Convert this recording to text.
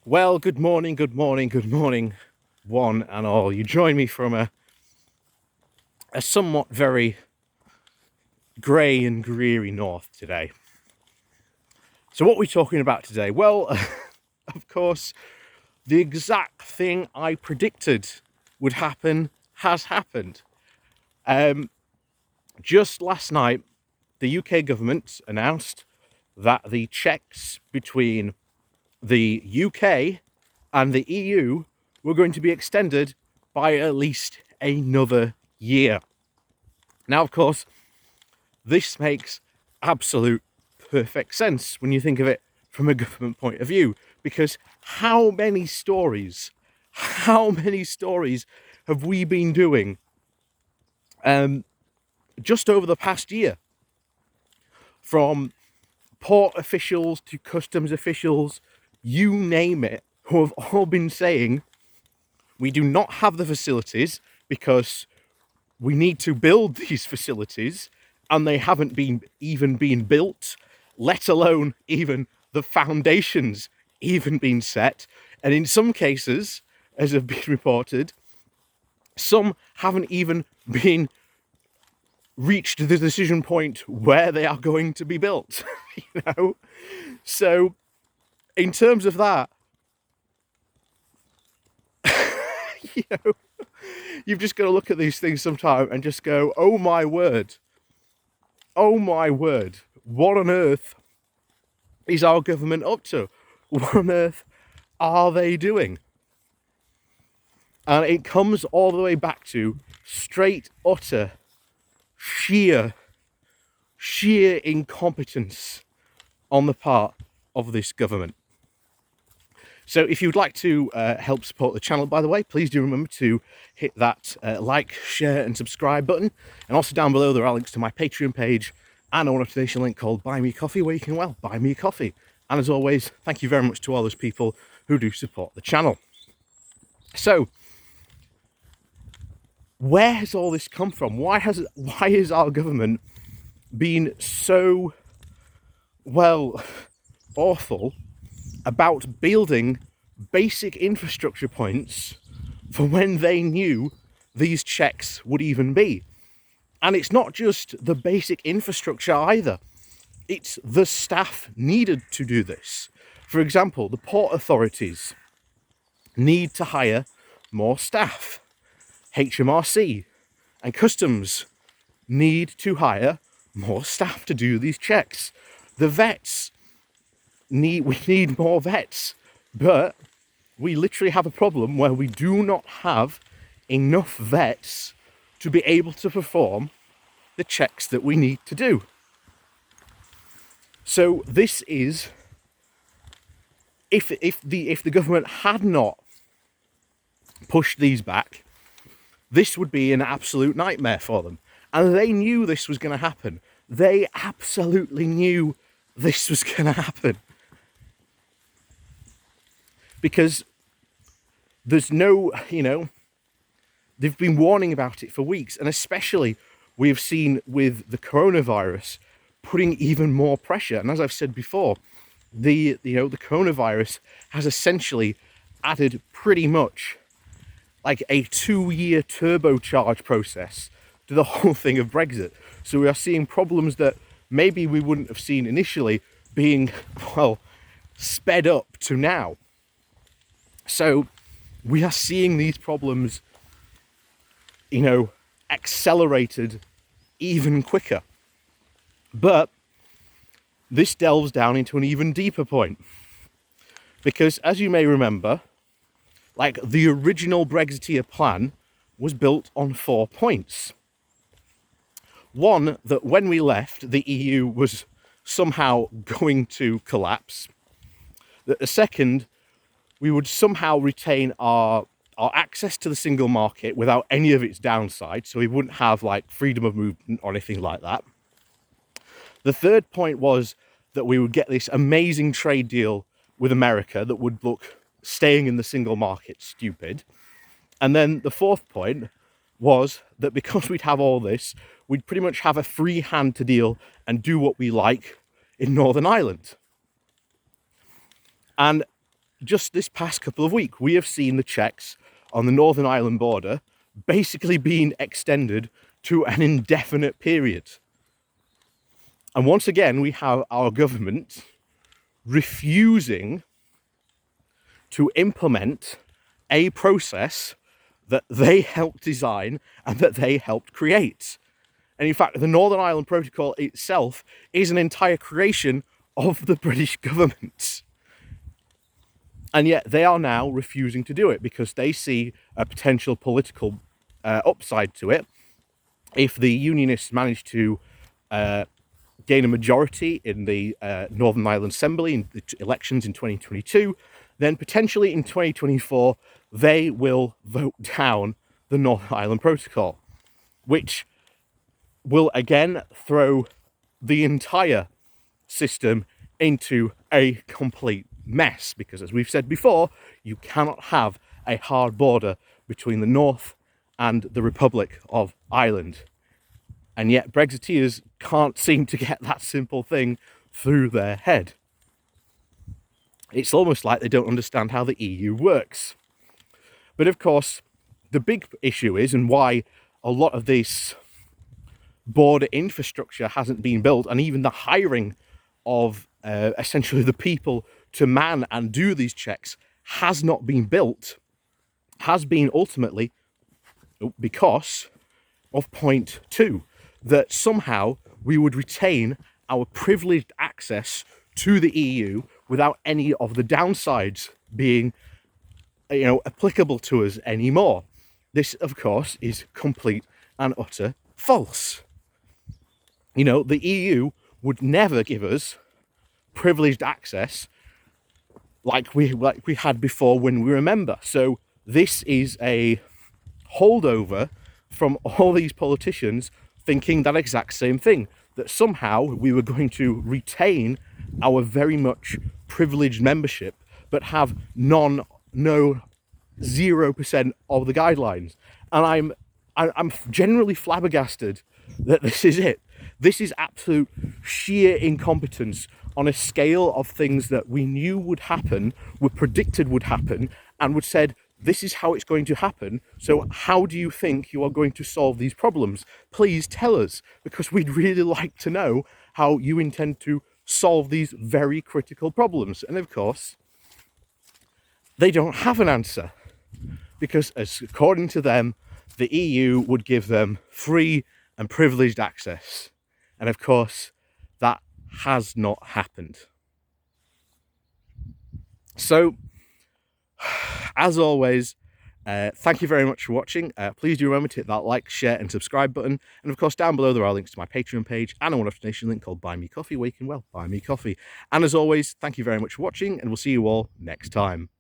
Well, good morning, one and all. You join me from a somewhat very grey and dreary north today. So what are we talking about today? Well, of course, the exact thing I predicted would happen has happened. Just last night, the UK government announced that the checks between the UK and the EU were going to be extended by at least another year. Now, of course, this makes absolute perfect sense when you think of it from a government point of view, because how many stories have we been doing just over the past year, from port officials to customs officials, you name it, who have all been saying we do not have the facilities because we need to build these facilities and they haven't even been built, let alone even the foundations even been set. And in some cases, as have been reported, some haven't even been reached the decision point where they are going to be built. So in terms of that, you know, you've just got to look at these things sometime and just go, oh my word, what on earth is our government up to? What on earth are they doing? And it comes all the way back to straight, utter, sheer incompetence on the part of this government. So if you'd like to help support the channel, by the way, please do remember to hit that like, share and subscribe button. And also down below there are links to my Patreon page and a donation link called Buy Me Coffee, where you can, well, buy me a coffee. And as always, thank you very much to all those people who do support the channel. So, where has all this come from? Why is our government been so, well, awful about building basic infrastructure points for when they knew these checks would even be? And it's not just the basic infrastructure either. It's the staff needed to do this. For example, the port authorities need to hire more staff. HMRC and customs need to hire more staff to do these checks. The vets we need more vets, but we literally have a problem where we do not have enough vets to be able to perform the checks that we need to do. So this is, if the government had not pushed these back, this would be an absolute nightmare for them. And they knew this was going to happen. They absolutely knew this was going to happen. Because there's no, they've been warning about it for weeks. And especially we've seen with the coronavirus putting even more pressure. And as I've said before, the coronavirus has essentially added pretty much like a 2-year turbocharge process to the whole thing of Brexit. So we are seeing problems that maybe we wouldn't have seen initially being, well, sped up to now. So we are seeing these problems, accelerated even quicker. But this delves down into an even deeper point. Because as you may remember, like the original Brexiteer plan was built on 4 points. One, that when we left, the EU was somehow going to collapse. That the second, we would somehow retain our access to the single market without any of its downsides, so we wouldn't have like freedom of movement or anything like that. The third point was that we would get this amazing trade deal with America that would look staying in the single market stupid. And then the fourth point was that because we'd have all this, we'd pretty much have a free hand to deal and do what we like in Northern Ireland. And just this past couple of weeks, we have seen the checks on the Northern Ireland border basically being extended to an indefinite period. And once again, we have our government refusing to implement a process that they helped design and that they helped create. And in fact, the Northern Ireland Protocol itself is an entire creation of the British government. And yet they are now refusing to do it because they see a potential political upside to it. If the Unionists manage to gain a majority in the Northern Ireland Assembly in the elections in 2022, then potentially in 2024, they will vote down the Northern Ireland Protocol, which will again throw the entire system into a complete mess, because as we've said before, you cannot have a hard border between the North and the Republic of Ireland. And yet Brexiteers can't seem to get that simple thing through their head. It's almost like they don't understand how the EU works. But of course, the big issue is, and why a lot of this border infrastructure hasn't been built, and even the hiring of essentially the people to man and do these checks has not been built, has been ultimately because of point 2, that somehow we would retain our privileged access to the EU without any of the downsides being, applicable to us anymore. This, of course, is complete and utter false. The EU would never give us privileged access like we had before, when we remember. So this is a holdover from all these politicians thinking that exact same thing, that somehow we were going to retain our very much privileged membership, but have no 0% of the guidelines. And I'm generally flabbergasted that this is it. This is absolute sheer incompetence on a scale of things that we knew would happen, were predicted would happen, and would said, this is how it's going to happen. So how do you think you are going to solve these problems? Please tell us, because we'd really like to know how you intend to solve these very critical problems. And of course, they don't have an answer, because according to them, the EU would give them free and privileged access. And of course, that has not happened. So, as always, thank you very much for watching. Please do remember to hit that like, share and subscribe button. And of course, down below there are links to my Patreon page and a one-off donation link called Buy Me Coffee, where you can, buy me coffee. And as always, thank you very much for watching, and we'll see you all next time.